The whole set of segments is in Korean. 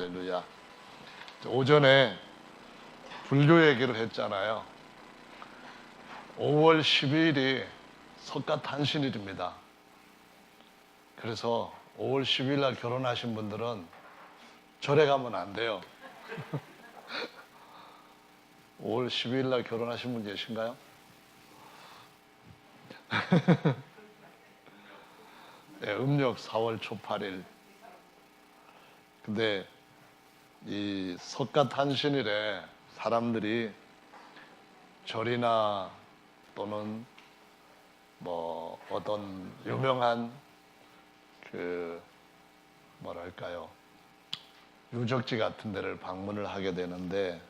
할렐루야. 오전에 불교 얘기를 했잖아요. 5월 12일이 석가탄신일입니다. 그래서 5월 12일 날 결혼하신 분들은 절에 가면 안 돼요. 5월 12일 날 결혼하신 분 계신가요? 네, 음력 4월 초 8일. 근데 이 석가탄신일에 사람들이 절이나 또는 뭐 어떤 유명한 유적지 같은 데를 방문을 하게 되는데,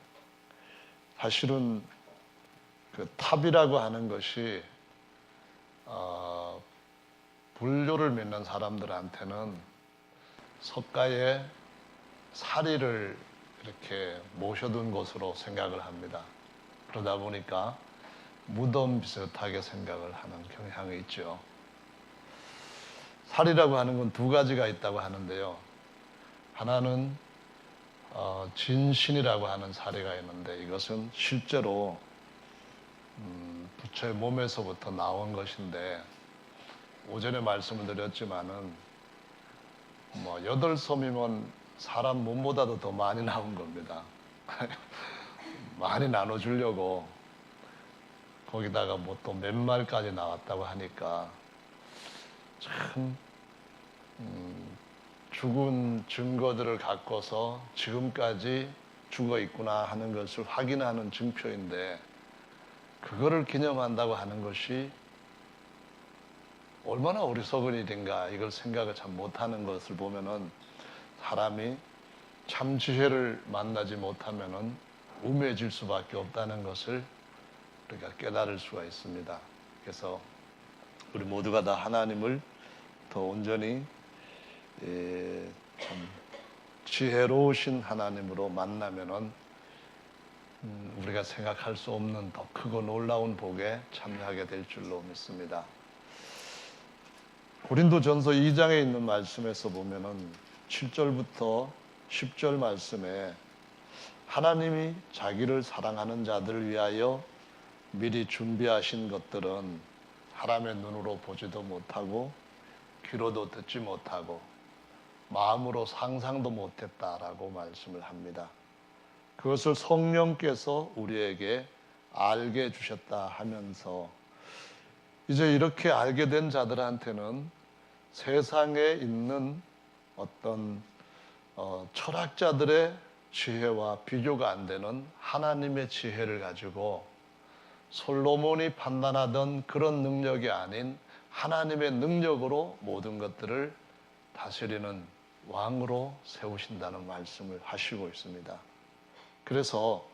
사실은 그 탑이라고 하는 것이 불교를 믿는 사람들한테는 석가의 사리를 이렇게 모셔둔 것으로 생각을 합니다. 그러다 보니까 무덤 비슷하게 생각을 하는 경향이 있죠. 사리라고 하는 건 두 가지가 있다고 하는데요. 하나는 진신이라고 하는 사리가 있는데, 이것은 실제로 부처의 몸에서부터 나온 것인데, 오전에 말씀을 드렸지만은 8섬이면 사람 몸보다도 더 많이 나온 겁니다. 많이 나눠주려고 거기다가 뭐 또 몇 말까지 나왔다고 하니까 참 죽은 증거들을 갖고서 지금까지 죽어 있구나 하는 것을 확인하는 증표인데, 그거를 기념한다고 하는 것이 얼마나 어리석은 일인가, 이걸 생각을 참 못하는 것을 보면은 사람이 참 지혜를 만나지 못하면은 우매해질 수밖에 없다는 것을 우리가 깨달을 수가 있습니다. 그래서 우리 모두가 다 하나님을 더 온전히 참 지혜로우신 하나님으로 만나면은 우리가 생각할 수 없는 더 크고 놀라운 복에 참여하게 될 줄로 믿습니다. 고린도전서 2장에 있는 말씀에서 보면은 7절부터 10절 말씀에 하나님이 자기를 사랑하는 자들을 위하여 미리 준비하신 것들은 사람의 눈으로 보지도 못하고 귀로도 듣지 못하고 마음으로 상상도 못했다라고 말씀을 합니다. 그것을 성령께서 우리에게 알게 해주셨다 하면서, 이제 이렇게 알게 된 자들한테는 세상에 있는 어떤 철학자들의 지혜와 비교가 안 되는 하나님의 지혜를 가지고 솔로몬이 판단하던 그런 능력이 아닌 하나님의 능력으로 모든 것들을 다스리는 왕으로 세우신다는 말씀을 하시고 있습니다. 그래서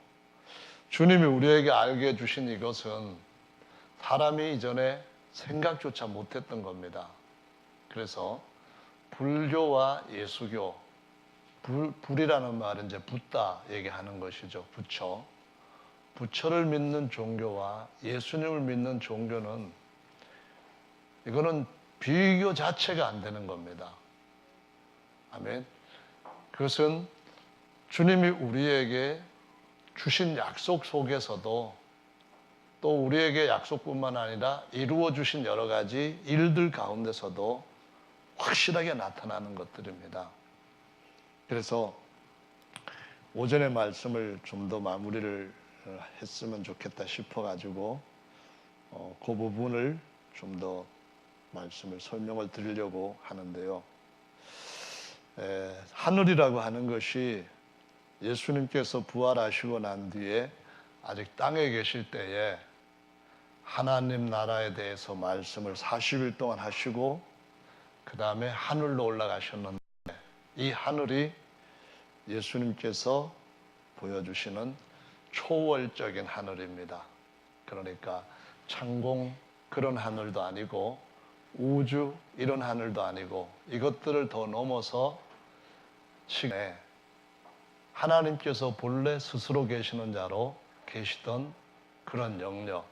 주님이 우리에게 알게 해주신 이것은 사람이 이전에 생각조차 못했던 겁니다. 그래서 불교와 예수교, 불이라는 말은 이제 붓다 얘기하는 것이죠. 부처를 믿는 종교와 예수님을 믿는 종교는, 이거는 비교 자체가 안 되는 겁니다. 아멘. 그것은 주님이 우리에게 주신 약속 속에서도, 또 우리에게 약속뿐만 아니라 이루어 주신 여러 가지 일들 가운데서도 확실하게 나타나는 것들입니다. 그래서 오전의 말씀을 좀 더 마무리를 했으면 좋겠다 싶어가지고 그 부분을 좀 더 말씀을 설명을 드리려고 하는데요. 하늘이라고 하는 것이 예수님께서 부활하시고 난 뒤에 아직 땅에 계실 때에 하나님 나라에 대해서 말씀을 40일 동안 하시고 그 다음에 하늘로 올라가셨는데, 이 하늘이 예수님께서 보여주시는 초월적인 하늘입니다. 그러니까 창공 그런 하늘도 아니고 우주 이런 하늘도 아니고, 이것들을 더 넘어서 시간에 하나님께서 본래 스스로 계시는 자로 계시던 그런 영역,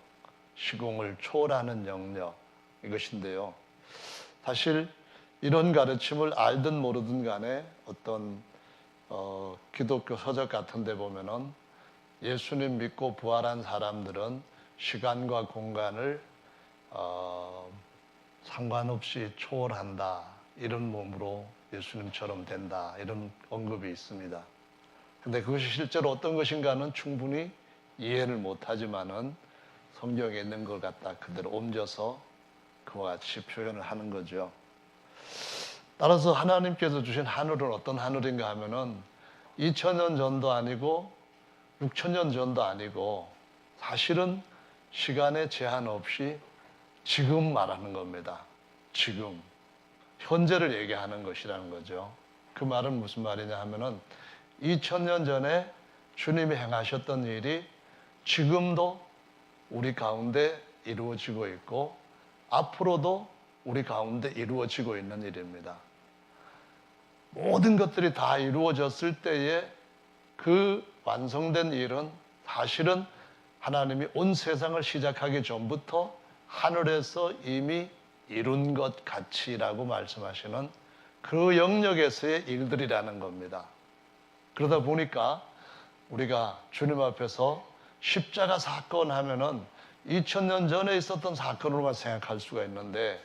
시공을 초월하는 영역, 이것인데요. 사실 이런 가르침을 알든 모르든 간에 어떤 기독교 서적 같은 데 보면은 예수님 믿고 부활한 사람들은 시간과 공간을 상관없이 초월한다. 이런 몸으로 예수님처럼 된다. 이런 언급이 있습니다. 근데 그것이 실제로 어떤 것인가는 충분히 이해를 못하지만은 성경에 있는 걸 갖다 그대로 옮겨서 그와 같이 표현을 하는 거죠. 따라서 하나님께서 주신 하늘은 어떤 하늘인가 하면은 2000년 전도 아니고 6000년 전도 아니고 사실은 시간의 제한 없이 지금 말하는 겁니다. 지금 현재를 얘기하는 것이라는 거죠. 그 말은 무슨 말이냐 하면은 2000년 전에 주님이 행하셨던 일이 지금도 우리 가운데 이루어지고 있고 앞으로도 우리 가운데 이루어지고 있는 일입니다. 모든 것들이 다 이루어졌을 때에 그 완성된 일은 사실은 하나님이 온 세상을 시작하기 전부터 하늘에서 이미 이룬 것 같이라고 말씀하시는 그 영역에서의 일들이라는 겁니다. 그러다 보니까 우리가 주님 앞에서 십자가 사건 하면은 2000년 전에 있었던 사건으로만 생각할 수가 있는데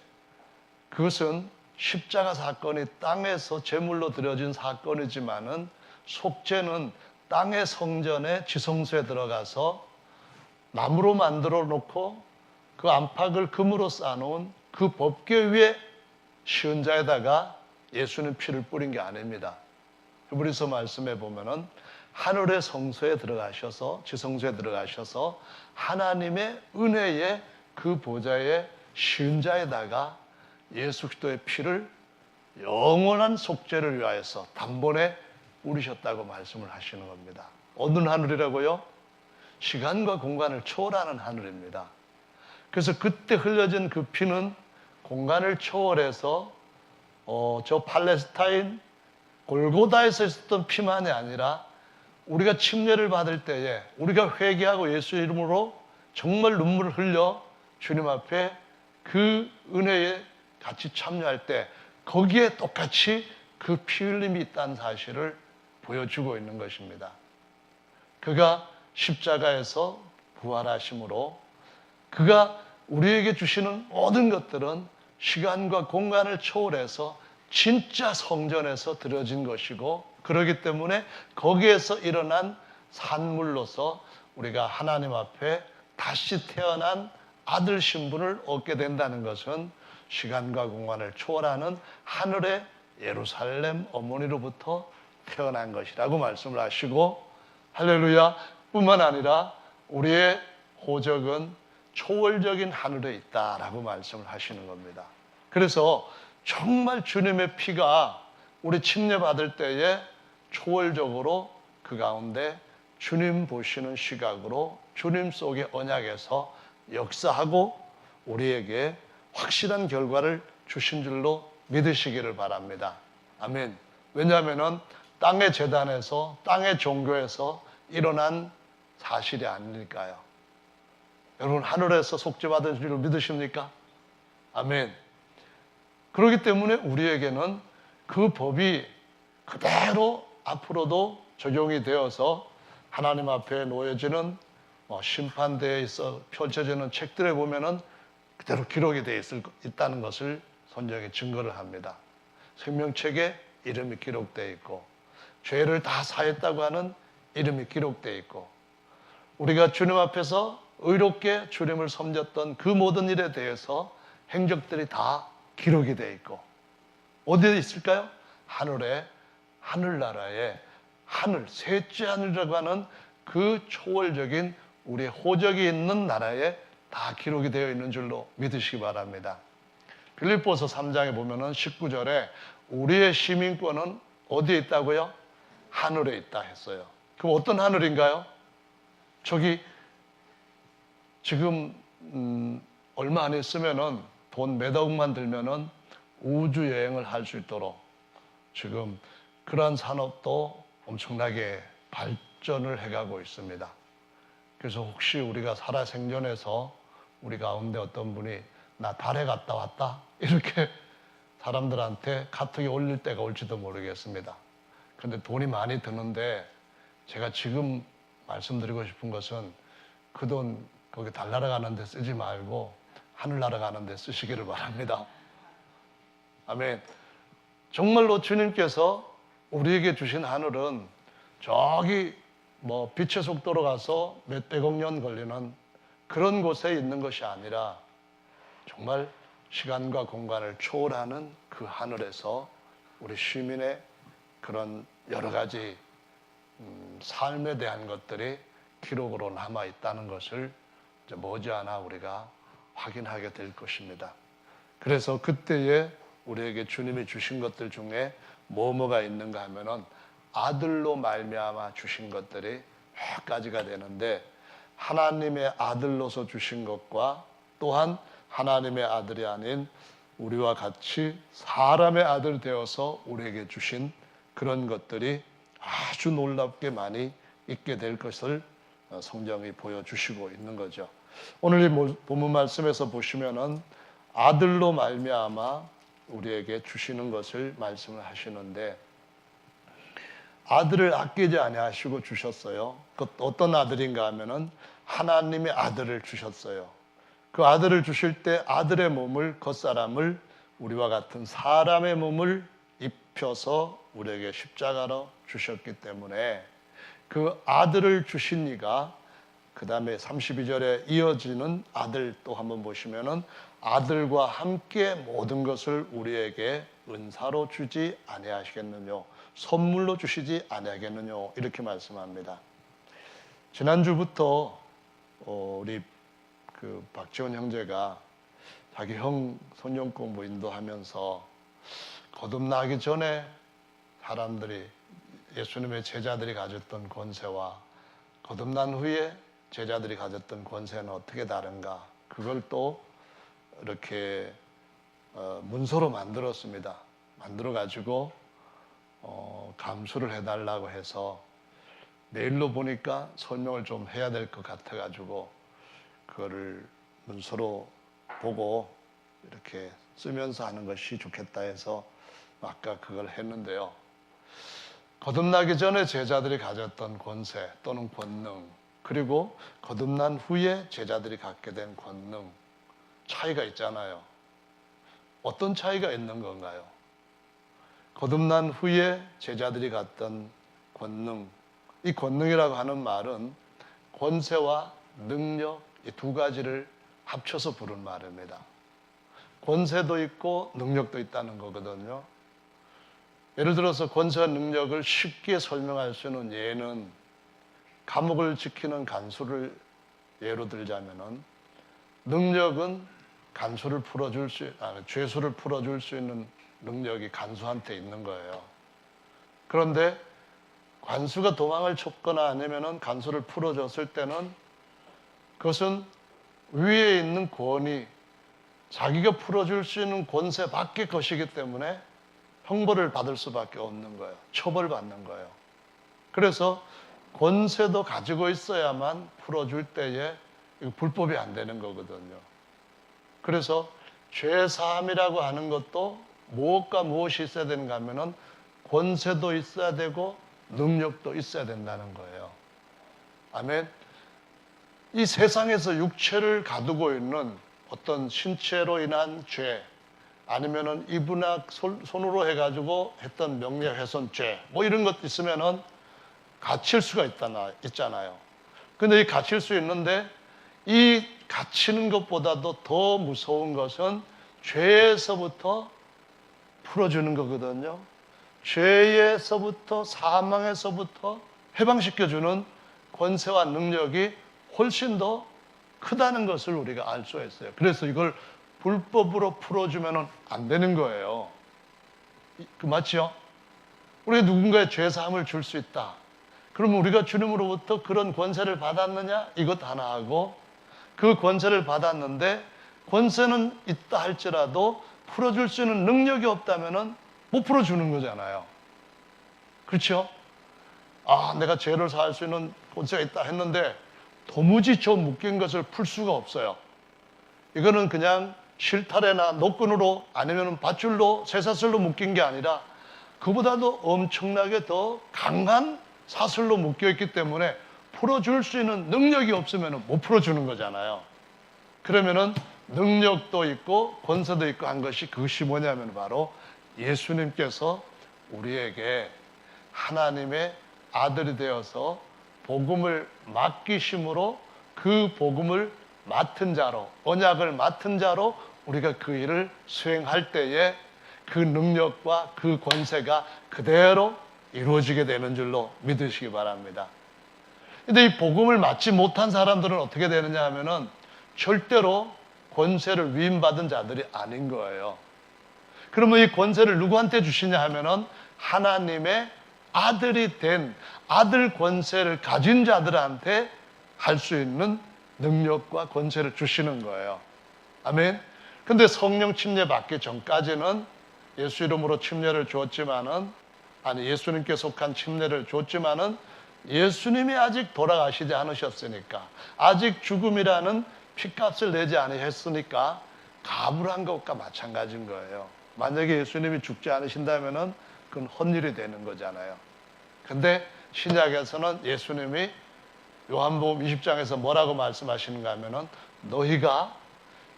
그것은 십자가 사건이 땅에서 제물로 드려진 사건이지만은 속죄는 땅의 성전에 지성소에 들어가서 나무로 만들어 놓고 그 안팎을 금으로 쌓아놓은 그 법궤 위에 시은자에다가 예수님 피를 뿌린 게 아닙니다. 히브리서 말씀에 보면은 하늘의 성소에 들어가셔서 지성소에 들어가셔서 하나님의 은혜의 그 보좌의 시은자에다가 예수 그리스도의 피를 영원한 속죄를 위하여서 단번에 뿌리셨다고 말씀을 하시는 겁니다. 어느 하늘이라고요? 시간과 공간을 초월하는 하늘입니다. 그래서 그때 흘려진 그 피는 공간을 초월해서 저 팔레스타인 골고다에서 있었던 피만이 아니라 우리가 침례를 받을 때에 우리가 회개하고 예수 이름으로 정말 눈물을 흘려 주님 앞에 그 은혜에 같이 참여할 때 거기에 똑같이 그 피 흘림이 있다는 사실을 보여주고 있는 것입니다. 그가 십자가에서 부활하심으로 그가 우리에게 주시는 모든 것들은 시간과 공간을 초월해서 진짜 성전에서 드려진 것이고 그렇기 때문에 거기에서 일어난 산물로서 우리가 하나님 앞에 다시 태어난 아들 신분을 얻게 된다는 것은 시간과 공간을 초월하는 하늘의 예루살렘 어머니로부터 태어난 것이라고 말씀을 하시고 할렐루야 뿐만 아니라 우리의 호적은 초월적인 하늘에 있다라고 말씀을 하시는 겁니다. 그래서 정말 주님의 피가 우리 침례받을 때에 초월적으로 그 가운데 주님 보시는 시각으로 주님 속의 언약에서 역사하고 우리에게 확실한 결과를 주신 줄로 믿으시기를 바랍니다. 아멘. 왜냐하면 땅의 재단에서 땅의 종교에서 일어난 사실이 아니니까요. 여러분 하늘에서 속죄받은 줄로 믿으십니까? 아멘. 그렇기 때문에 우리에게는 그 법이 그대로 앞으로도 적용이 되어서 하나님 앞에 놓여지는 심판대에 있어 펼쳐지는 책들에 보면은 그대로 기록이 되어 있다는 것을 성경이 증거를 합니다. 생명책에 이름이 기록되어 있고 죄를 다 사했다고 하는 이름이 기록되어 있고 우리가 주님 앞에서 의롭게 주님을 섬겼던 그 모든 일에 대해서 행적들이 다 기록이 되어 있고 어디에 있을까요? 하늘에 하늘나라에 하늘, 셋째 하늘이라고 하는 그 초월적인 우리의 호적이 있는 나라에 다 기록이 되어 있는 줄로 믿으시기 바랍니다. 빌립보서 3장에 보면은 19절에 우리의 시민권은 어디에 있다고요? 하늘에 있다 했어요. 그럼 어떤 하늘인가요? 저기 지금 얼마 안 있으면은 돈 몇 억만 들면은 우주 여행을 할 수 있도록 지금 그러한 산업도 엄청나게 발전을 해가고 있습니다. 그래서 혹시 우리가 살아생전에서 우리 가운데 어떤 분이 나 달에 갔다 왔다 이렇게 사람들한테 카톡에 올릴 때가 올지도 모르겠습니다. 근데 돈이 많이 드는데 제가 지금 말씀드리고 싶은 것은 그 돈 거기 달나라 가는 데 쓰지 말고 하늘나라 가는 데 쓰시기를 바랍니다. 아멘. 정말로 주님께서 우리에게 주신 하늘은 저기 뭐 빛의 속도로 가서 몇백억 년 걸리는 그런 곳에 있는 것이 아니라 정말 시간과 공간을 초월하는 그 하늘에서 우리 시민의 그런 여러 가지 삶에 대한 것들이 기록으로 남아 있다는 것을 이제 머지않아 우리가 확인하게 될 것입니다. 그래서 그때에 우리에게 주님이 주신 것들 중에 뭐가 있는가 하면은 아들로 말미암아 주신 것들이 몇 가지가 되는데, 하나님의 아들로서 주신 것과 또한 하나님의 아들이 아닌 우리와 같이 사람의 아들 되어서 우리에게 주신 그런 것들이 아주 놀랍게 많이 있게 될 것을 성경이 보여주시고 있는 거죠. 오늘 이 본문 말씀에서 보시면은 아들로 말미암아 우리에게 주시는 것을 말씀을 하시는데, 아들을 아끼지 아니하시고 주셨어요. 그 어떤 아들인가 하면은 하나님의 아들을 주셨어요. 그 아들을 주실 때 아들의 몸을, 겉사람을, 우리와 같은 사람의 몸을 입혀서 우리에게 십자가로 주셨기 때문에 그 아들을 주신 이가, 그 다음에 32절에 이어지는 아들 또 한번 보시면은 아들과 함께 모든 것을 우리에게 은사로 주지 아니하시겠느냐, 선물로 주시지 아니하겠느냐, 이렇게 말씀합니다. 지난주부터 우리 그 박지원 형제가 자기 형 손녀 공부 인도하면서 거듭나기 전에 사람들이, 예수님의 제자들이 가졌던 권세와 거듭난 후에 제자들이 가졌던 권세는 어떻게 다른가, 그걸 또 이렇게 문서로 만들었습니다. 만들어 가지고 감수를 해달라고 해서 메일로 보니까 설명을 좀 해야 될 것 같아 가지고 그거를 문서로 보고 이렇게 쓰면서 하는 것이 좋겠다 해서 아까 그걸 했는데요. 거듭나기 전에 제자들이 가졌던 권세 또는 권능, 그리고 거듭난 후에 제자들이 갖게 된 권능, 차이가 있잖아요. 어떤 차이가 있는 건가요? 거듭난 후에 제자들이 갖던 권능, 이 권능이라고 하는 말은 권세와 능력, 이 두 가지를 합쳐서 부른 말입니다. 권세도 있고 능력도 있다는 거거든요. 예를 들어서 권세와 능력을 쉽게 설명할 수 있는 예는 감옥을 지키는 간수를 예로 들자면은, 능력은 간수를 죄수를 풀어줄 수 있는 능력이 간수한테 있는 거예요. 그런데 간수가 도망을 쳤거나 아니면은 간수를 풀어줬을 때는 그것은 위에 있는 권위, 자기가 풀어줄 수 있는 권세 밖의 것이기 때문에 형벌을 받을 수밖에 없는 거예요. 처벌받는 거예요. 그래서 권세도 가지고 있어야만 풀어줄 때에 불법이 안 되는 거거든요. 그래서 죄사함이라고 하는 것도 무엇과 무엇이 있어야 되는가 하면은 권세도 있어야 되고 능력도 있어야 된다는 거예요. 아멘. 이 세상에서 육체를 가두고 있는 어떤 신체로 인한 죄, 아니면은 이분학 손으로 해가지고 했던 명예훼손죄, 뭐 이런 것 있으면은 갇힐 수가 있잖아요. 근데 이 갇힐 수 있는데, 이 갇히는 것보다도 더 무서운 것은 죄에서부터 풀어주는 거거든요. 죄에서부터, 사망에서부터 해방시켜주는 권세와 능력이 훨씬 더 크다는 것을 우리가 알 수 있어요. 그래서 이걸 불법으로 풀어주면 안 되는 거예요. 맞죠? 우리가 누군가의 죄사함을 줄 수 있다. 그러면 우리가 주님으로부터 그런 권세를 받았느냐? 이것 하나 하고, 그 권세를 받았는데 권세는 있다 할지라도 풀어줄 수 있는 능력이 없다면 못 풀어주는 거잖아요. 그렇죠? 내가 죄를 사할 수 있는 권세가 있다 했는데 도무지 저 묶인 것을 풀 수가 없어요. 이거는 그냥 실타래나 노끈으로 아니면 밧줄로 쇠사슬로 묶인 게 아니라 그보다도 엄청나게 더 강한 사슬로 묶여있기 때문에 풀어줄 수 있는 능력이 없으면 못 풀어주는 거잖아요. 그러면은 능력도 있고 권세도 있고 한 것이, 그것이 뭐냐면 바로 예수님께서 우리에게 하나님의 아들이 되어서 복음을 맡기심으로 그 복음을 맡은 자로, 언약을 맡은 자로 우리가 그 일을 수행할 때에 그 능력과 그 권세가 그대로 이루어지게 되는 줄로 믿으시기 바랍니다. 근데 이 복음을 맡지 못한 사람들은 어떻게 되느냐 하면은 절대로 권세를 위임받은 자들이 아닌 거예요. 그러면 이 권세를 누구한테 주시냐 하면은 하나님의 아들이 된, 아들 권세를 가진 자들한테 할 수 있는 능력과 권세를 주시는 거예요. 아멘. 근데 성령 침례 받기 전까지는 예수 이름으로 침례를 주었지만은, 아니 예수님께 속한 침례를 줬지만은 예수님이 아직 돌아가시지 않으셨으니까, 아직 죽음이라는 핏값을 내지 않으셨으니까 가불한 것과 마찬가지인 거예요. 만약에 예수님이 죽지 않으신다면은 그건 헛일이 되는 거잖아요. 근데 신약에서는 예수님이 요한복음 20장에서 뭐라고 말씀하시는가 하면은 너희가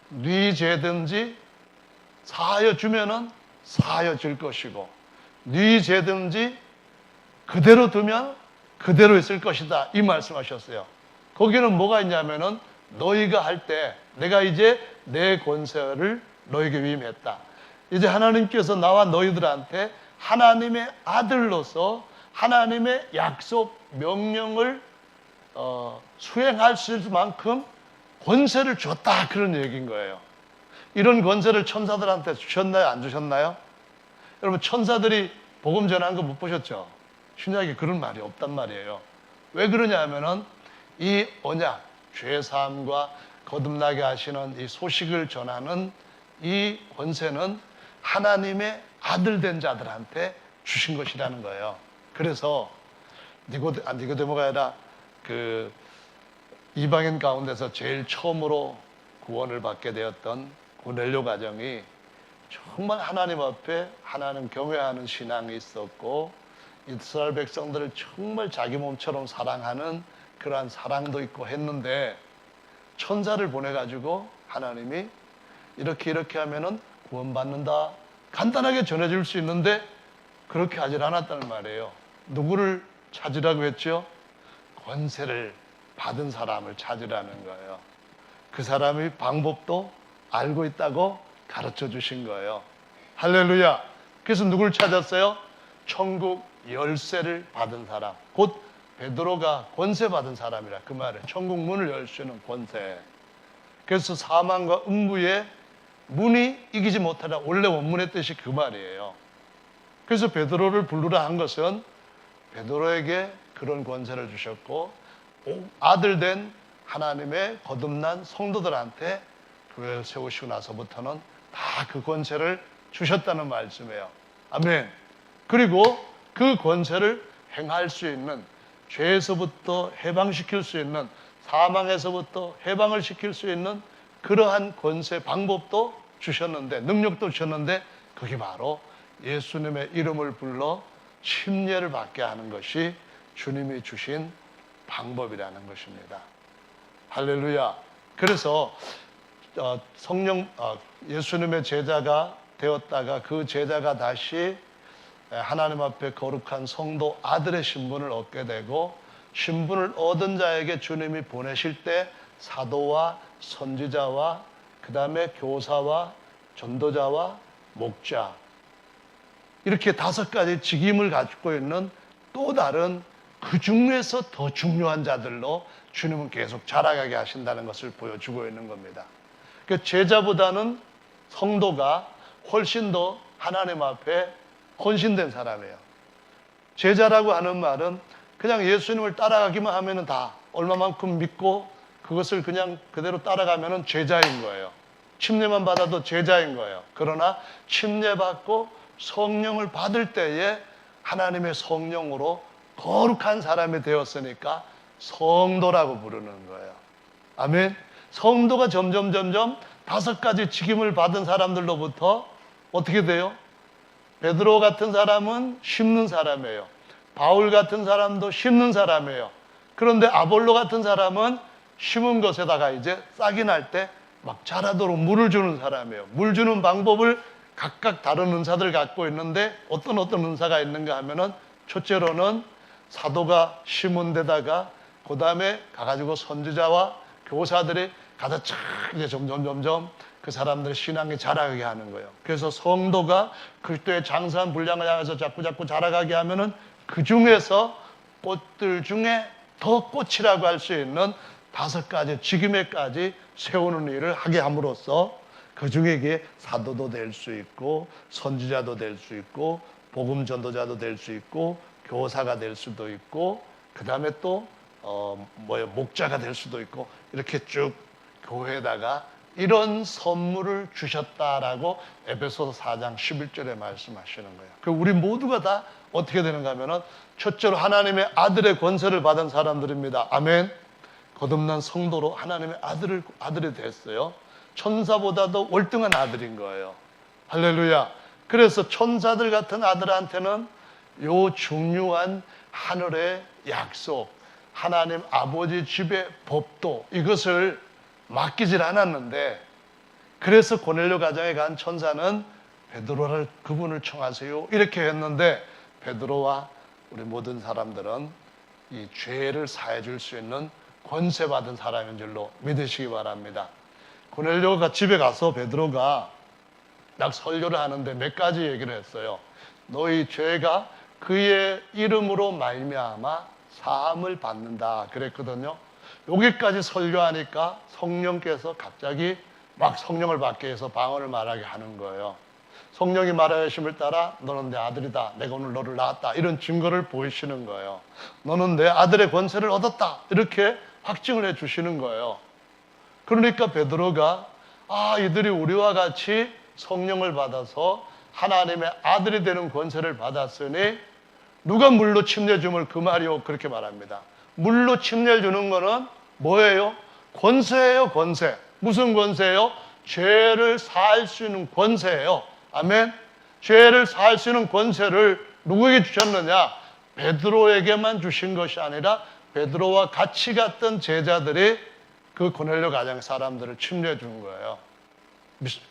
네 죄든지 사하여 주면은 사하여 줄 것이고 네 죄든지 그대로 두면 그대로 있을 것이다, 이 말씀하셨어요. 거기는 뭐가 있냐면은 너희가 할 때 내가 이제 내 권세를 너에게 위임했다. 이제 하나님께서 나와 너희들한테 하나님의 아들로서 하나님의 약속 명령을 수행할 수 있을 만큼 권세를 줬다, 그런 얘기인 거예요. 이런 권세를 천사들한테 주셨나요? 안 주셨나요? 여러분, 천사들이 복음 전한 거 못 보셨죠? 신약에 그런 말이 없단 말이에요. 왜 그러냐 하면은 이 언약, 죄사함과 거듭나게 하시는 이 소식을 전하는 이 권세는 하나님의 아들 된 자들한테 주신 것이라는 거예요. 그래서 니고데모가 아니라 그 이방인 가운데서 제일 처음으로 구원을 받게 되었던 고넬료 가정이 정말 하나님 앞에 하나님 경외하는 신앙이 있었고, 이스라엘 백성들을 정말 자기 몸처럼 사랑하는 그러한 사랑도 있고 했는데, 천사를 보내가지고 하나님이 이렇게 하면은 구원받는다 간단하게 전해줄 수 있는데 그렇게 하질 않았다는 말이에요. 누구를 찾으라고 했죠? 권세를 받은 사람을 찾으라는 거예요. 그 사람이 방법도 알고 있다고 가르쳐 주신 거예요. 할렐루야. 그래서 누굴 찾았어요? 천국 열쇠를 받은 사람, 곧 베드로가 권세 받은 사람이라 그 말이에요. 천국 문을 열 수 있는 권세. 그래서 사망과 음부의 문이 이기지 못하라, 원래 원문의 뜻이 그 말이에요. 그래서 베드로를 부르라 한 것은 베드로에게 그런 권세를 주셨고, 아들 된 하나님의 거듭난 성도들한테 교회를 세우시고 나서부터는 다 그 권세를 주셨다는 말씀이에요. 아멘. 그리고 그 권세를 행할 수 있는, 죄에서부터 해방시킬 수 있는, 사망에서부터 해방을 시킬 수 있는 그러한 권세 방법도 주셨는데, 능력도 주셨는데, 그게 바로 예수님의 이름을 불러 침례를 받게 하는 것이 주님이 주신 방법이라는 것입니다. 할렐루야. 그래서 예수님의 제자가 되었다가 그 제자가 다시 하나님 앞에 거룩한 성도 아들의 신분을 얻게 되고, 신분을 얻은 자에게 주님이 보내실 때 사도와 선지자와 그 다음에 교사와 전도자와 목자, 이렇게 5가지 직임을 가지고 있는 또 다른 그 중에서 더 중요한 자들로 주님은 계속 자라가게 하신다는 것을 보여주고 있는 겁니다. 그러니까 제자보다는 성도가 훨씬 더 하나님 앞에 헌신된 사람이에요. 제자라고 하는 말은 그냥 예수님을 따라가기만 하면은 다 얼마만큼 믿고 그것을 그냥 그대로 따라가면은 제자인 거예요. 침례만 받아도 제자인 거예요. 그러나 침례받고 성령을 받을 때에 하나님의 성령으로 거룩한 사람이 되었으니까 성도라고 부르는 거예요. 아멘. 성도가 점점 5가지 직임을 받은 사람들로부터 어떻게 돼요? 베드로 같은 사람은 심는 사람이에요. 바울 같은 사람도 심는 사람이에요. 그런데 아볼로 같은 사람은 심은 것에다가 이제 싹이 날 때 막 자라도록 물을 주는 사람이에요. 물 주는 방법을 각각 다른 은사들 갖고 있는데 어떤 은사가 있는가 하면은 첫째로는 사도가 심은 데다가 그 다음에 가가지고 선지자와 교사들이 가서 착 이제 점점 그 사람들의 신앙이 자라게 하는 거예요. 그래서 성도가 그리스도의 장사한 분량을 향해서 자꾸 자라가게 하면은 그 중에서 꽃들 중에 더 꽃이라고 할 수 있는 5가지 직임에까지 세우는 일을 하게 함으로써 그 중에 이게 사도도 될 수 있고 선지자도 될 수 있고 복음 전도자도 될 수 있고 교사가 될 수도 있고 그 다음에 또 목자가 될 수도 있고 이렇게 쭉 교회에다가 이런 선물을 주셨다라고 에베소서 4장 11절에 말씀하시는 거예요. 그 우리 모두가 다 어떻게 되는가 하면은 첫째로 하나님의 아들의 권세를 받은 사람들입니다. 아멘. 거듭난 성도로 하나님의 아들이 됐어요. 천사보다도 월등한 아들인 거예요. 할렐루야. 그래서 천사들 같은 아들한테는 요 중요한 하늘의 약속, 하나님 아버지 집의 법도 이것을 맡기질 않았는데, 그래서 고넬료 가정에 간 천사는 베드로를 그분을 청하세요 이렇게 했는데, 베드로와 우리 모든 사람들은 이 죄를 사해 줄 수 있는 권세 받은 사람인 줄로 믿으시기 바랍니다. 고넬료가 집에 가서 베드로가 딱 설교를 하는데 몇 가지 얘기를 했어요. 너희 죄가 그의 이름으로 말미암아 사함을 받는다 그랬거든요. 여기까지 설교하니까 성령께서 갑자기 막 성령을 받게 해서 방언을 말하게 하는 거예요. 성령이 말하심을 따라 너는 내 아들이다, 내가 오늘 너를 낳았다, 이런 증거를 보이시는 거예요. 너는 내 아들의 권세를 얻었다, 이렇게 확증을 해 주시는 거예요. 그러니까 베드로가 이들이 우리와 같이 성령을 받아서 하나님의 아들이 되는 권세를 받았으니 누가 물로 침례줌을 금하리오 그렇게 말합니다. 물로 침례를 주는 거는 뭐예요? 권세예요. 권세. 무슨 권세예요? 죄를 사할 수 있는 권세예요. 아멘. 죄를 사할 수 있는 권세를 누구에게 주셨느냐? 베드로에게만 주신 것이 아니라 베드로와 같이 갔던 제자들이 그 고넬료 가정 사람들을 침례해 준 거예요.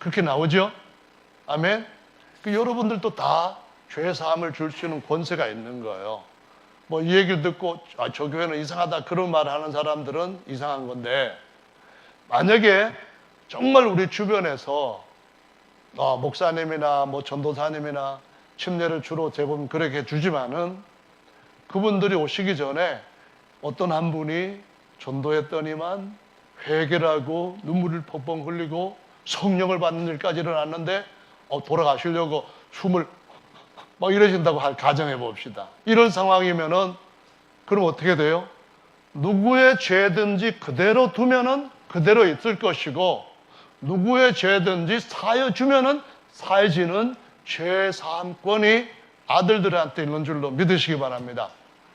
그렇게 나오죠? 아멘. 여러분들도 다 죄 사함을 줄 수 있는 권세가 있는 거예요. 뭐 이 얘기를 듣고 저 교회는 이상하다 그런 말을 하는 사람들은 이상한 건데, 만약에 정말 우리 주변에서 목사님이나 뭐 전도사님이나 침례를 주로 대부분 그렇게 주지만은 그분들이 오시기 전에 어떤 한 분이 전도했더니만 회개를 하고 눈물을 펑펑 흘리고 성령을 받는 일까지 일어났는데 돌아가시려고 숨을 막 이러신다고 가정해 봅시다. 이런 상황이면은 그럼 어떻게 돼요? 누구의 죄든지 그대로 두면은 그대로 있을 것이고, 누구의 죄든지 사여 주면은 사해지는 죄 사함권이 아들들한테 있는 줄로 믿으시기 바랍니다.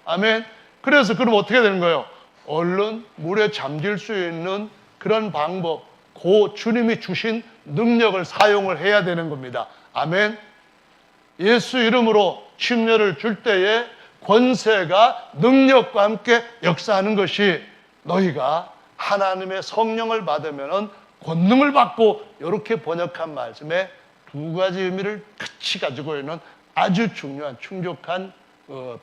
아멘. 그래서 그럼 어떻게 되는 거예요? 얼른 물에 잠길 수 있는 그런 방법, 그 주님이 주신 능력을 사용을 해야 되는 겁니다. 아멘. 예수 이름으로 침례를 줄 때에 권세가 능력과 함께 역사하는 것이, 너희가 하나님의 성령을 받으면 권능을 받고, 이렇게 번역한 말씀에 2가지 의미를 같이 가지고 있는 아주 중요한 충족한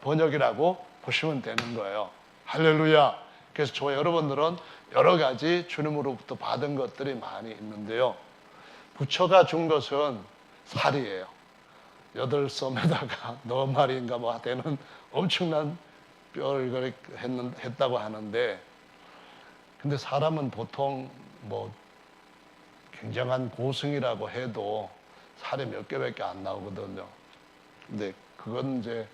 번역이라고 보시면 되는 거예요. 할렐루야. 그래서 저와 여러분들은 여러 가지 주님으로부터 받은 것들이 많이 있는데요, 부처가 준 것은 살이에요. 8섬에다가 4마리인가 뭐 되는 엄청난 뼈를 했다고 하는데, 근데 사람은 보통 뭐 굉장한 고승이라고 해도 살이 몇 개밖에 안 나오거든요. 근데 그건 이제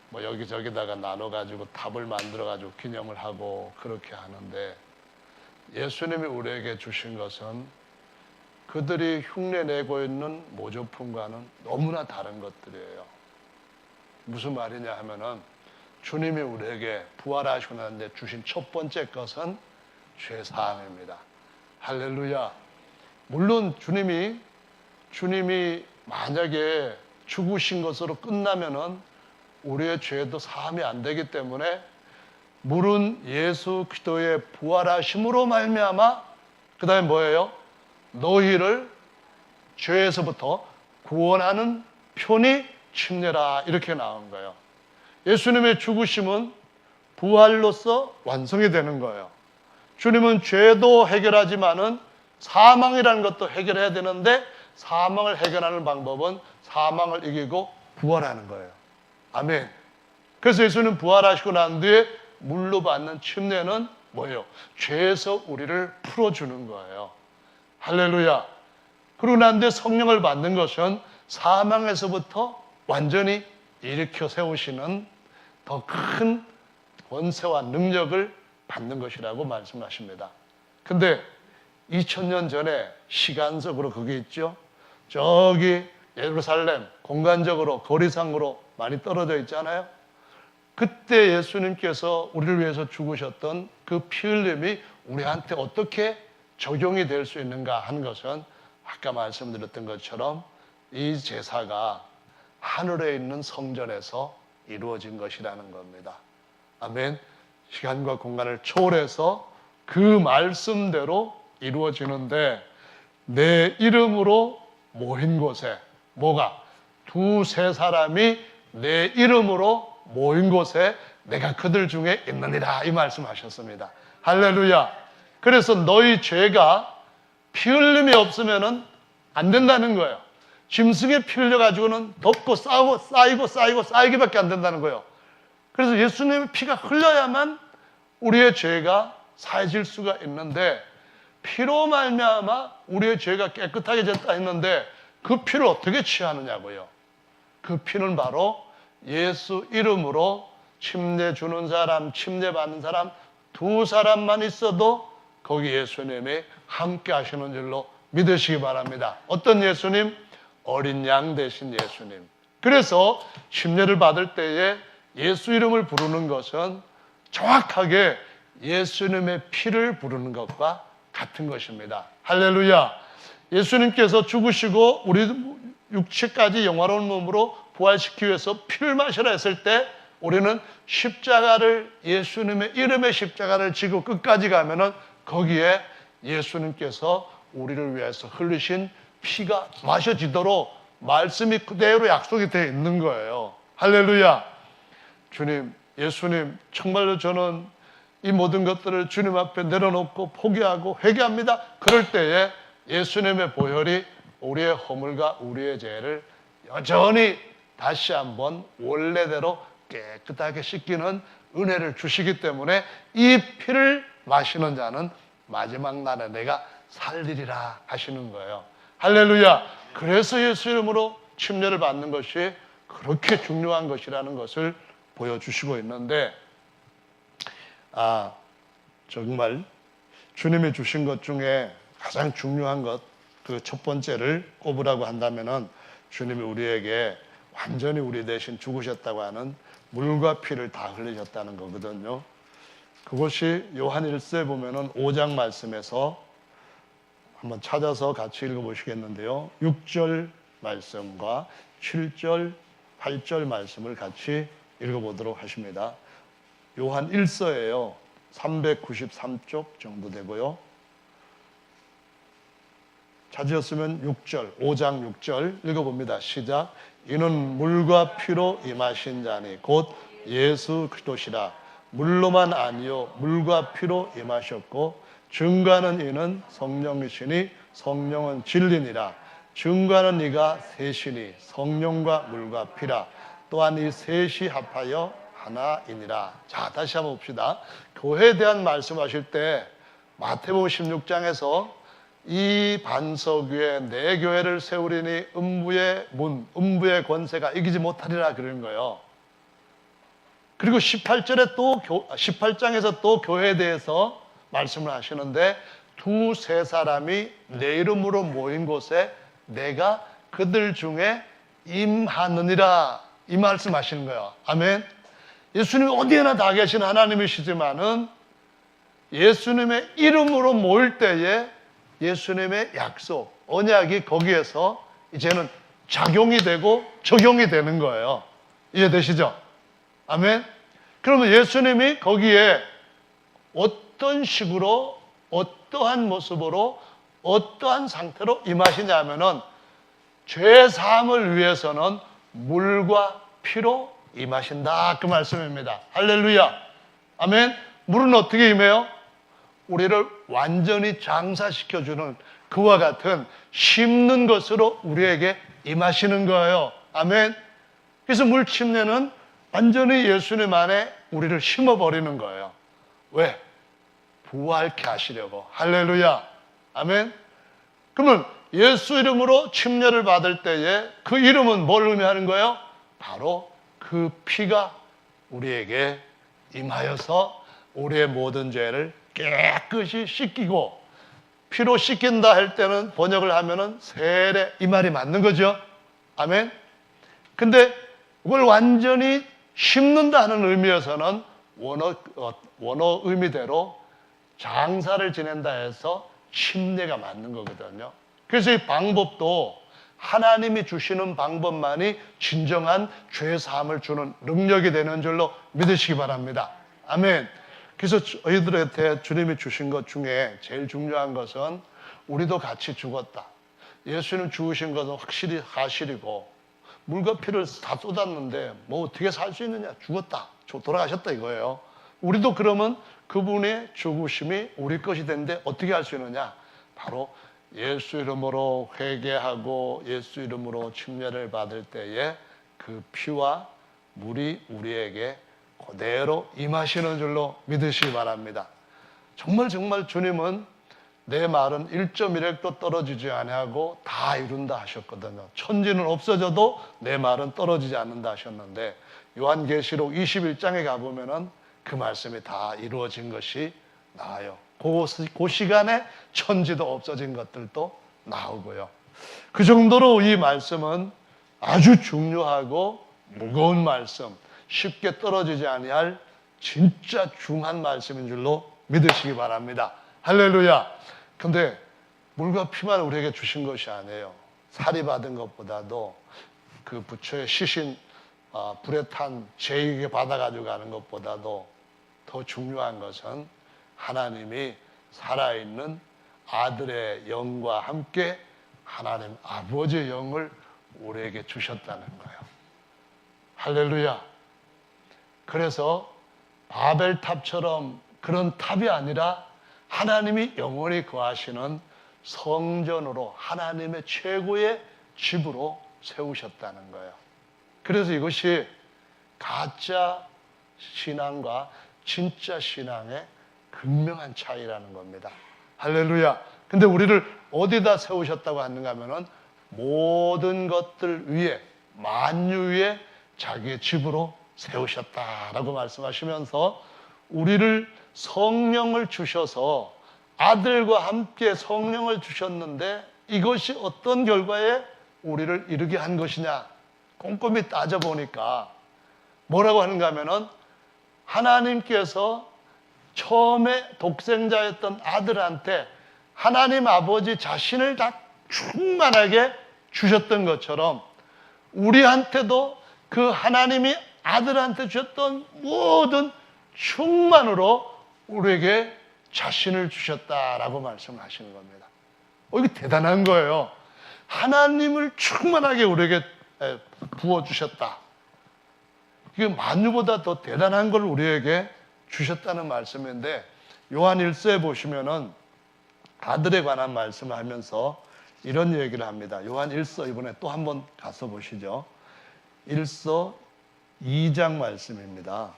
뭐 여기저기다가 나눠가지고 탑을 만들어가지고 기념을 하고 그렇게 하는데, 예수님이 우리에게 주신 것은 그들이 흉내내고 있는 모조품과는 너무나 다른 것들이에요. 무슨 말이냐 하면은, 주님이 우리에게 부활하시고 나는데 주신 첫 번째 것은 죄사함입니다. 할렐루야. 물론 주님이 만약에 죽으신 것으로 끝나면은 우리의 죄도 사함이 안 되기 때문에 물은 예수 그리스도의 부활하심으로 말미암아 그 다음에 뭐예요? 너희를 죄에서부터 구원하는 편이 침례라 이렇게 나온 거예요. 예수님의 죽으심은 부활로서 완성이 되는 거예요. 주님은 죄도 해결하지만은 사망이라는 것도 해결해야 되는데 사망을 해결하는 방법은 사망을 이기고 부활하는 거예요. 아멘. 그래서 예수님 부활하시고 난 뒤에 물로 받는 침례는 뭐예요? 죄에서 우리를 풀어주는 거예요. 할렐루야. 그러고 난 뒤에 성령을 받는 것은 사망에서부터 완전히 일으켜 세우시는 더 큰 권세와 능력을 받는 것이라고 말씀하십니다. 근데 2000년 전에 시간적으로 그게 있죠. 저기 예루살렘 공간적으로 거리상으로 많이 떨어져 있잖아요. 그때 예수님께서 우리를 위해서 죽으셨던 그 피 흘림이 우리한테 어떻게 적용이 될 수 있는가 하는 것은 아까 말씀드렸던 것처럼 이 제사가 하늘에 있는 성전에서 이루어진 것이라는 겁니다. 아멘. 시간과 공간을 초월해서 그 말씀대로 이루어지는데 내 이름으로 모인 곳에 뭐가? 두세 사람이 내 이름으로 모인 곳에 내가 그들 중에 있느니라 이 말씀하셨습니다. 할렐루야. 그래서 너희 죄가 피 흘림이 없으면 안 된다는 거예요. 짐승에 피 흘려가지고는 덮고 쌓이기밖에 안 된다는 거예요. 그래서 예수님의 피가 흘려야만 우리의 죄가 사해질 수가 있는데 피로 말미암아 우리의 죄가 깨끗하게 됐다 했는데 그 피를 어떻게 취하느냐고요. 그 피는 바로 예수 이름으로 침례 주는 사람, 침례 받는 사람 두 사람만 있어도 거기 예수님이 함께 하시는 줄로 믿으시기 바랍니다. 어떤 예수님? 어린 양 되신 예수님. 그래서 침례를 받을 때에 예수 이름을 부르는 것은 정확하게 예수님의 피를 부르는 것과 같은 것입니다. 할렐루야. 예수님께서 죽으시고 우리 육체까지 영화로운 몸으로 부활시키기 위해서 피를 마시라 했을 때 우리는 십자가를 예수님의 이름의 십자가를 지고 끝까지 가면은 거기에 예수님께서 우리를 위해서 흘리신 피가 마셔지도록 말씀이 그대로 약속이 되어 있는 거예요. 할렐루야. 주님, 예수님, 정말로 저는 이 모든 것들을 주님 앞에 내려놓고 포기하고 회개합니다. 그럴 때에 예수님의 보혈이 우리의 허물과 우리의 죄를 여전히 다시 한번 원래대로 깨끗하게 씻기는 은혜를 주시기 때문에 이 피를 마시는 자는 마지막 날에 내가 살리리라 하시는 거예요. 할렐루야. 그래서 예수 이름으로 침례를 받는 것이 그렇게 중요한 것이라는 것을 보여주시고 있는데 정말 주님이 주신 것 중에 가장 중요한 것 그 첫 번째를 꼽으라고 한다면은 주님이 우리에게 완전히 우리 대신 죽으셨다고 하는 물과 피를 다 흘리셨다는 거거든요. 그것이 요한 1서에 보면은 5장 말씀에서 한번 찾아서 같이 읽어보시겠는데요. 6절 말씀과 7절, 8절 말씀을 같이 읽어보도록 하십니다. 요한 1서예요. 393쪽 정도 되고요. 찾으셨으면 6절, 5장 6절 읽어봅니다. 시작. 이는 물과 피로 임하신 자니 곧 예수 그리스도시라. 물로만 아니요 물과 피로 임하셨고 증거하는 이는 성령이시니 성령은 진리니라. 증거하는 이가 셋이니 성령과 물과 피라. 또한 이 셋이 합하여 하나이니라. 자, 다시 한번 봅시다. 교회에 대한 말씀하실 때 마태복음 16장에서 이 반석 위에 내 교회를 세우리니 음부의 문, 음부의 권세가 이기지 못하리라 그러는 거예요. 그리고 18장에서 또 교회에 대해서 말씀을 하시는데 두세 사람이 내 이름으로 모인 곳에 내가 그들 중에 임하느니라 이 말씀하시는 거예요. 아멘. 예수님이 어디에나 다 계신 하나님이시지만은 예수님의 이름으로 모일 때에 예수님의 약속, 언약이 거기에서 이제는 작용이 되고 적용이 되는 거예요. 이해되시죠? 아멘. 그러면 예수님이 거기에 어떤 식으로, 어떠한 모습으로, 어떠한 상태로 임하시냐면은 죄 사함을 위해서는 물과 피로 임하신다, 그 말씀입니다. 할렐루야. 아멘. 물은 어떻게 임해요? 우리를 완전히 장사시켜주는 그와 같은 심는 것으로 우리에게 임하시는 거예요. 아멘. 그래서 물 침례는 완전히 예수님 안에 우리를 심어버리는 거예요. 왜? 부활케 하시려고. 할렐루야. 아멘. 그러면 예수 이름으로 침례를 받을 때에 그 이름은 뭘 의미하는 거예요? 바로 그 피가 우리에게 임하여서 우리의 모든 죄를 깨끗이 씻기고, 피로 씻긴다 할 때는 번역을 하면은 세례, 이 말이 맞는 거죠. 아멘. 근데 그걸 완전히 심는다는 의미에서는 원어 의미대로 장사를 지낸다 해서 침례가 맞는 거거든요. 그래서 이 방법도 하나님이 주시는 방법만이 진정한 죄사함을 주는 능력이 되는 줄로 믿으시기 바랍니다. 아멘. 그래서 저희들한테 주님이 주신 것 중에 제일 중요한 것은 우리도 같이 죽었다. 예수님 죽으신 것은 확실히 사실이고 물과 피를 다 쏟았는데 뭐 어떻게 살 수 있느냐. 죽었다. 돌아가셨다 이거예요. 우리도 그러면 그분의 죽으심이 우리 것이 되는데 어떻게 할 수 있느냐. 바로 예수 이름으로 회개하고 예수 이름으로 침례를 받을 때에 그 피와 물이 우리에게 그대로 임하시는 줄로 믿으시기 바랍니다. 정말 주님은 내 말은 1.1획도 떨어지지 아니하고 다 이룬다 하셨거든요. 천지는 없어져도 내 말은 떨어지지 않는다 하셨는데 요한계시록 21장에 가보면은 그 말씀이 다 이루어진 것이 나와요. 그 시간에 천지도 없어진 것들도 나오고요. 그 정도로 이 말씀은 아주 중요하고 무거운 말씀, 쉽게 떨어지지 아니할 진짜 중한 말씀인 줄로 믿으시기 바랍니다. 할렐루야. 근데 물과 피만 우리에게 주신 것이 아니에요. 살이 받은 것보다도 그 부처의 시신 불에 탄 제에게 받아가지고 가는 것보다도 더 중요한 것은 하나님이 살아있는 아들의 영과 함께 하나님 아버지의 영을 우리에게 주셨다는 거예요. 할렐루야. 그래서 바벨탑처럼 그런 탑이 아니라 하나님이 영원히 거하시는 성전으로 하나님의 최고의 집으로 세우셨다는 거예요. 그래서 이것이 가짜 신앙과 진짜 신앙의 극명한 차이라는 겁니다. 할렐루야. 근데 우리를 어디다 세우셨다고 하는가 하면은 모든 것들 위에, 만유 위에 자기의 집으로 세우셨다라고 말씀하시면서 우리를 성령을 주셔서 아들과 함께 성령을 주셨는데 이것이 어떤 결과에 우리를 이르게 한 것이냐 꼼꼼히 따져보니까 뭐라고 하는가 하면은 하나님께서 처음에 독생자였던 아들한테 하나님 아버지 자신을 다 충만하게 주셨던 것처럼 우리한테도 그 하나님이 아들한테 주셨던 모든 충만으로 우리에게 자신을 주셨다라고 말씀하시는 겁니다. 이게 대단한 거예요. 하나님을 충만하게 우리에게 부어주셨다. 이게 만유보다 더 대단한 걸 우리에게 주셨다는 말씀인데 요한 1서에 보시면은 아들에 관한 말씀을 하면서 이런 얘기를 합니다. 요한 1서 이번에 또 한번 가서 보시죠. 1서 2장 말씀입니다.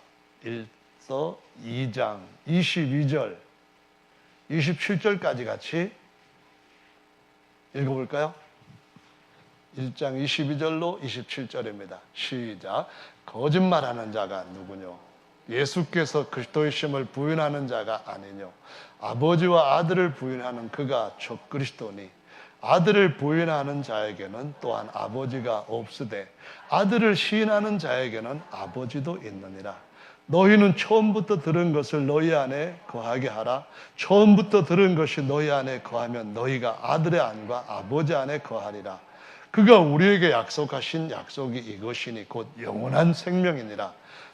1서 2장 22절 27절까지 같이 읽어볼까요? 1장 22절로 27절입니다. 시작. 거짓말하는 자가 누구뇨? 예수께서 그리스도이심을 부인하는 자가 아니뇨? 아버지와 아들을 부인하는 그가 적 그리스도니 아들을 부인하는 자에게는 또한 아버지가 없으되 아들을 시인하는 자에게는 아버지도 있느니라. 너희는 처음부터 들은 것을 너희 안에 거하게 하라. 처음부터 들은 것이 너희 안에 거하면 너희가 아들의 안과 아버지 안에 거하리라. 그가 우리에게 약속하신 약속이 이것이니 곧 영원한 생명이니라.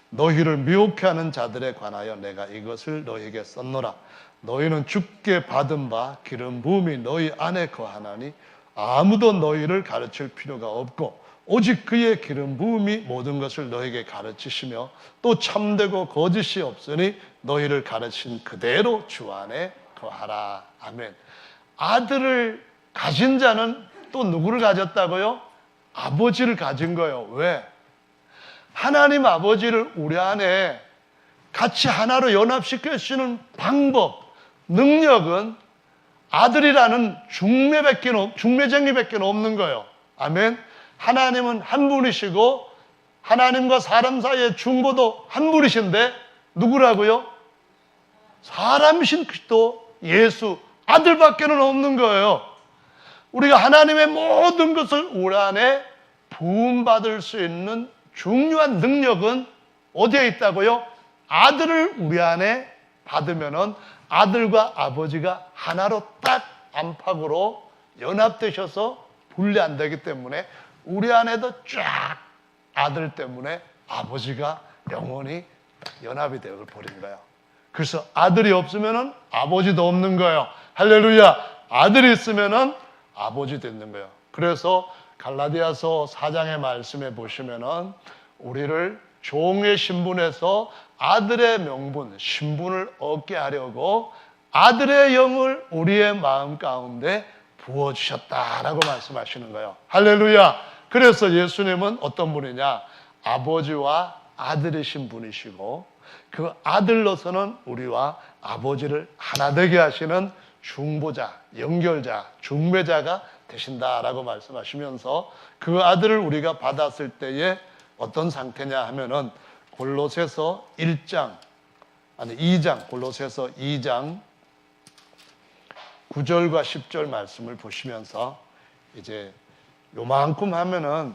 너희를 미혹해 하는 자들에 관하여 내가 이것을 너희에게 썼노라. 너희는 주께 받은 바 기름 부음이 너희 안에 거하나니 아무도 너희를 가르칠 필요가 없고 오직 그의 기름 부음이 모든 것을 너희에게 가르치시며 또 참되고 거짓이 없으니 너희를 가르친 그대로 주 안에 거하라. 아멘. 아들을 가진 자는 또 누구를 가졌다고요? 아버지를 가진 거예요. 왜? 하나님 아버지를 우리 안에 같이 하나로 연합시킬 수 있는 방법, 능력은 아들이라는 중매쟁이밖에 없는 거예요. 아멘. 하나님은 한 분이시고 하나님과 사람 사이의 중보도 한 분이신데 누구라고요? 사람이신 그리스도 예수 아들밖에는 없는 거예요. 우리가 하나님의 모든 것을 우리 안에 부음받을 수 있는 중요한 능력은 어디에 있다고요? 아들을 우리 안에 받으면은 아들과 아버지가 하나로 딱 안팎으로 연합되셔서 분리 안 되기 때문에 우리 안에도 쫙 아들 때문에 아버지가 영원히 연합이 되어 버린 거예요. 그래서 아들이 없으면은 아버지도 없는 거예요. 할렐루야. 아들이 있으면은 아버지 되는 거예요. 그래서 갈라디아서 4장의 말씀에 보시면은 우리를 종의 신분에서 아들의 명분, 신분을 얻게 하려고 아들의 영을 우리의 마음 가운데 부어주셨다라고 말씀하시는 거예요. 할렐루야. 그래서 예수님은 어떤 분이냐? 아버지와 아들이신 분이시고 그 아들로서는 우리와 아버지를 하나 되게 하시는 중보자, 연결자, 중매자가 되신다라고 말씀하시면서 그 아들을 우리가 받았을 때에 어떤 상태냐 하면은 골로새서 2장, 골로새서 2장 9절과 10절 말씀을 보시면서 이제 요만큼 하면은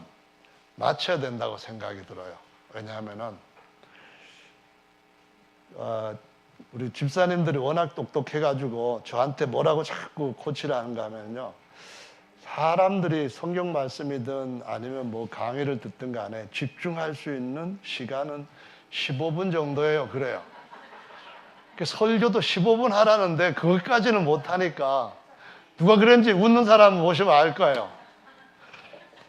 맞춰야 된다고 생각이 들어요. 왜냐하면은 우리 집사님들이 워낙 똑똑해가지고 저한테 뭐라고 자꾸 코치를 하는가 하면요. 사람들이 성경 말씀이든 아니면 뭐 강의를 듣든 간에 집중할 수 있는 시간은 15분 정도예요. 그래요. 설교도 15분 하라는데 그것까지는 못하니까 누가 그런지 웃는 사람 보시면 알 거예요.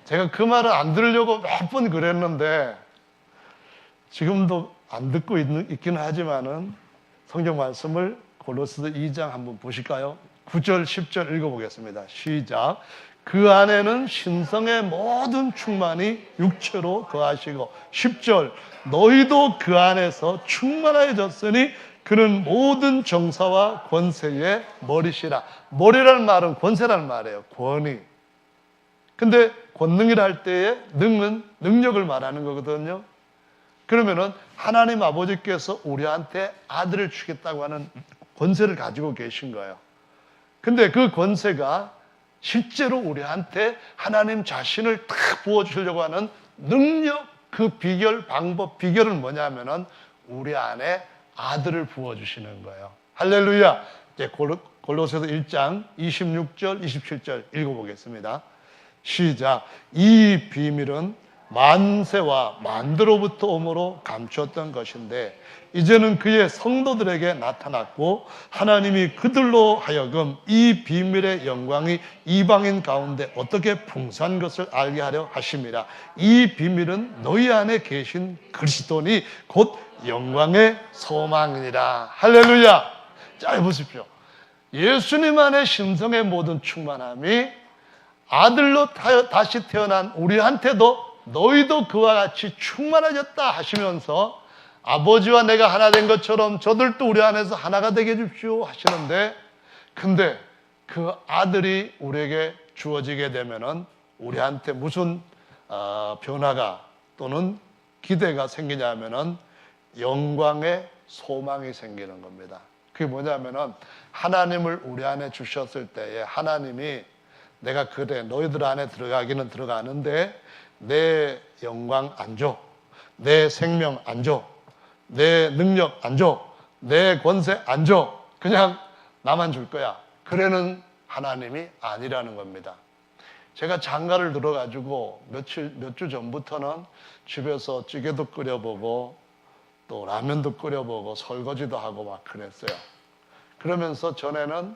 제가 그 말을 안 들으려고 몇 번 그랬는데 지금도 안 듣고 있기는 하지만은 성경 말씀을 골로새서 2장 한번 보실까요? 9절, 10절 읽어보겠습니다. 시작. 그 안에는 신성의 모든 충만이 육체로 거하시고 10절 너희도 그 안에서 충만해졌으니 그는 모든 정사와 권세의 머리시라. 머리라는 말은 권세라는 말이에요. 권위. 근데 권능이라 할 때에 능은 능력을 말하는 거거든요. 그러면은 하나님 아버지께서 우리한테 아들을 주겠다고 하는 권세를 가지고 계신 거예요. 근데 그 권세가 실제로 우리한테 하나님 자신을 딱 부어주려고 하는 능력, 그 비결, 방법, 비결은 뭐냐면은 우리 안에 아들을 부어주시는 거예요. 할렐루야. 이제 골로새서 1장 26절, 27절 읽어보겠습니다. 시작. 이 비밀은 만세와 만대로부터 오므로 감추었던 것인데 이제는 그의 성도들에게 나타났고 하나님이 그들로 하여금 이 비밀의 영광이 이방인 가운데 어떻게 풍성한 것을 알게 하려 하심이라. 이 비밀은 너희 안에 계신 그리스도니 곧 영광의 소망이니라. 할렐루야. 자, 보십시오. 예수님 안에 신성의 모든 충만함이 아들로 다시 태어난 우리한테도 너희도 그와 같이 충만해졌다 하시면서 아버지와 내가 하나 된 것처럼 저들도 우리 안에서 하나가 되게 해주십시오 하시는데, 근데 그 아들이 우리에게 주어지게 되면은 우리한테 무슨 변화가 또는 기대가 생기냐 하면은 영광의 소망이 생기는 겁니다. 그게 뭐냐면은 하나님을 우리 안에 주셨을 때에 하나님이 내가 그래 너희들 안에 들어가기는 들어가는데 내 영광 안 줘, 내 생명 안 줘, 내 능력 안 줘, 내 권세 안 줘, 그냥 나만 줄 거야. 그래는 하나님이 아니라는 겁니다. 제가 장가를 들어가지고 몇 주 전부터는 집에서 찌개도 끓여보고 또 라면도 끓여보고 설거지도 하고 막 그랬어요. 그러면서 전에는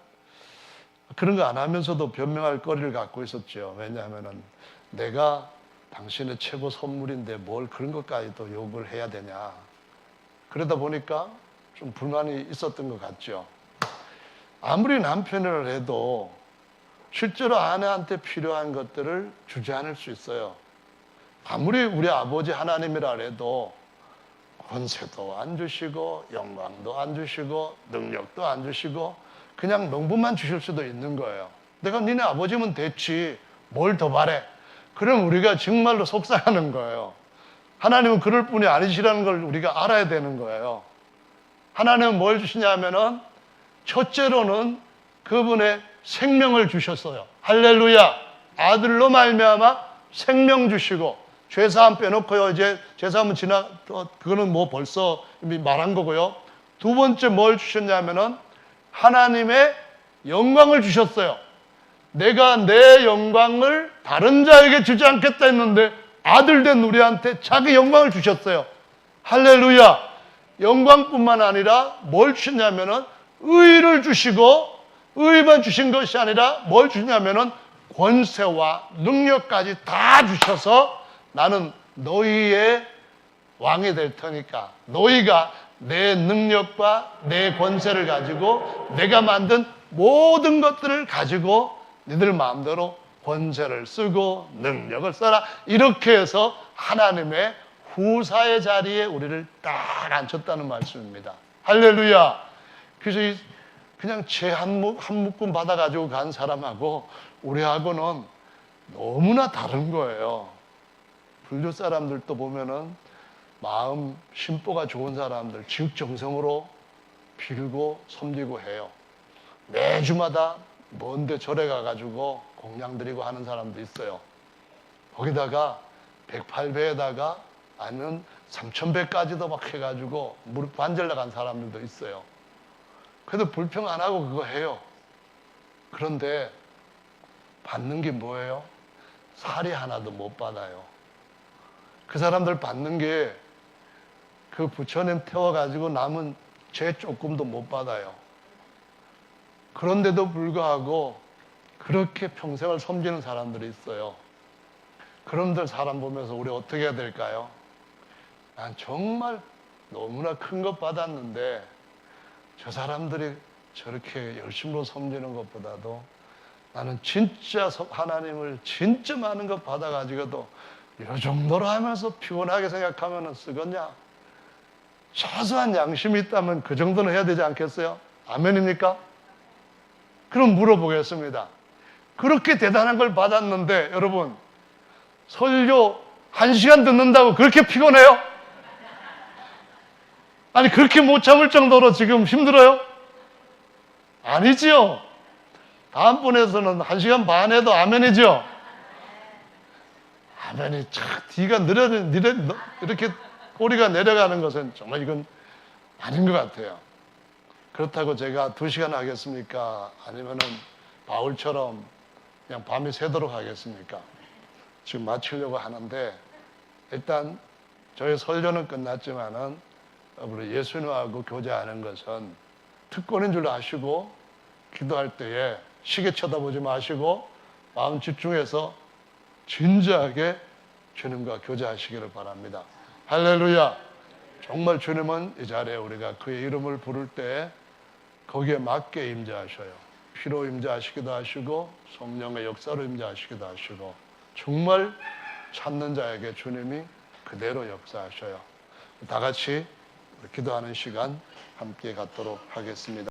그런 거 안 하면서도 변명할 거리를 갖고 있었죠. 왜냐하면은 내가 당신의 최고 선물인데 뭘 그런 것까지도 요구를 해야 되냐. 그러다 보니까 좀 불만이 있었던 것 같죠. 아무리 남편을 해도 실제로 아내한테 필요한 것들을 주지 않을 수 있어요. 아무리 우리 아버지 하나님이라 해도 권세도 안 주시고 영광도 안 주시고 능력도 안 주시고 그냥 명분만 주실 수도 있는 거예요. 내가 니네 아버지면 됐지 뭘 더 바래. 그럼 우리가 정말로 속상하는 거예요. 하나님은 그럴 뿐이 아니시라는 걸 우리가 알아야 되는 거예요. 하나님은 뭘 주시냐 하면은 첫째로는 그분의 생명을 주셨어요. 할렐루야. 아들로 말미암아 생명 주시고 죄사함 빼놓고요. 이제 죄사함은 그거는 뭐 벌써 이미 말한 거고요. 두 번째 뭘 주셨냐면은 하나님의 영광을 주셨어요. 내가 내 영광을 다른 자에게 주지 않겠다 했는데 아들 된 우리한테 자기 영광을 주셨어요. 할렐루야. 영광뿐만 아니라 뭘 주셨냐면은 의를 주시고 의만 주신 것이 아니라 뭘 주냐면은 권세와 능력까지 다 주셔서 나는 너희의 왕이 될 테니까 너희가 내 능력과 내 권세를 가지고 내가 만든 모든 것들을 가지고 너희들 마음대로 권세를 쓰고 능력을 써라. 이렇게 해서 하나님의 후사의 자리에 우리를 딱 앉혔다는 말씀입니다. 할렐루야. 그래서 그냥 채 한 묶음 받아가지고 간 사람하고 우리하고는 너무나 다른 거예요. 불교 사람들도 보면은 마음 심보가 좋은 사람들 지극정성으로 빌고 섬기고 해요. 매주마다 먼데 절에 가가지고 공양 드리고 하는 사람도 있어요. 거기다가 108배에다가 아니면 3000배까지도 막 해가지고 무릎 반절 나간 사람들도 있어요. 그래도 불평 안 하고 그거 해요. 그런데 받는 게 뭐예요? 살이 하나도 못 받아요. 그 사람들 받는 게 그 부처님 태워가지고 남은 죄 조금도 못 받아요. 그런데도 불구하고 그렇게 평생을 섬기는 사람들이 있어요. 그런들 사람 보면서 우리 어떻게 해야 될까요? 난 정말 너무나 큰 것 받았는데 저 사람들이 저렇게 열심으로 섬기는 것보다도 나는 진짜 하나님을 진짜 많은 것 받아가지고도 이 정도로 하면서 피곤하게 생각하면 쓰겠냐? 사소한 양심이 있다면 그 정도는 해야 되지 않겠어요? 아멘입니까? 그럼 물어보겠습니다. 그렇게 대단한 걸 받았는데 여러분 설교 1시간 듣는다고 그렇게 피곤해요? 아니 그렇게 못 참을 정도로 지금 힘들어요? 아니지요. 다음번에서는 1시간 반 해도 아멘이죠? 아멘이 착 뒤가 이렇게 꼬리가 내려가는 것은 정말 이건 아닌 것 같아요. 그렇다고 제가 2시간 하겠습니까? 아니면은 바울처럼 그냥 밤이 새도록 하겠습니까? 지금 마치려고 하는데 일단 저희 설교는 끝났지만은 우리 예수님하고 교제하는 것은 특권인 줄 아시고 기도할 때에 시계 쳐다보지 마시고 마음 집중해서 진지하게 주님과 교제하시기를 바랍니다. 할렐루야. 정말 주님은 이 자리에 우리가 그의 이름을 부를 때 거기에 맞게 임재하셔요. 피로 임재하시기도 하시고 성령의 역사로 임재하시기도 하시고 정말 찾는 자에게 주님이 그대로 역사하셔요. 다 같이 기도하는 시간 함께 갖도록 하겠습니다.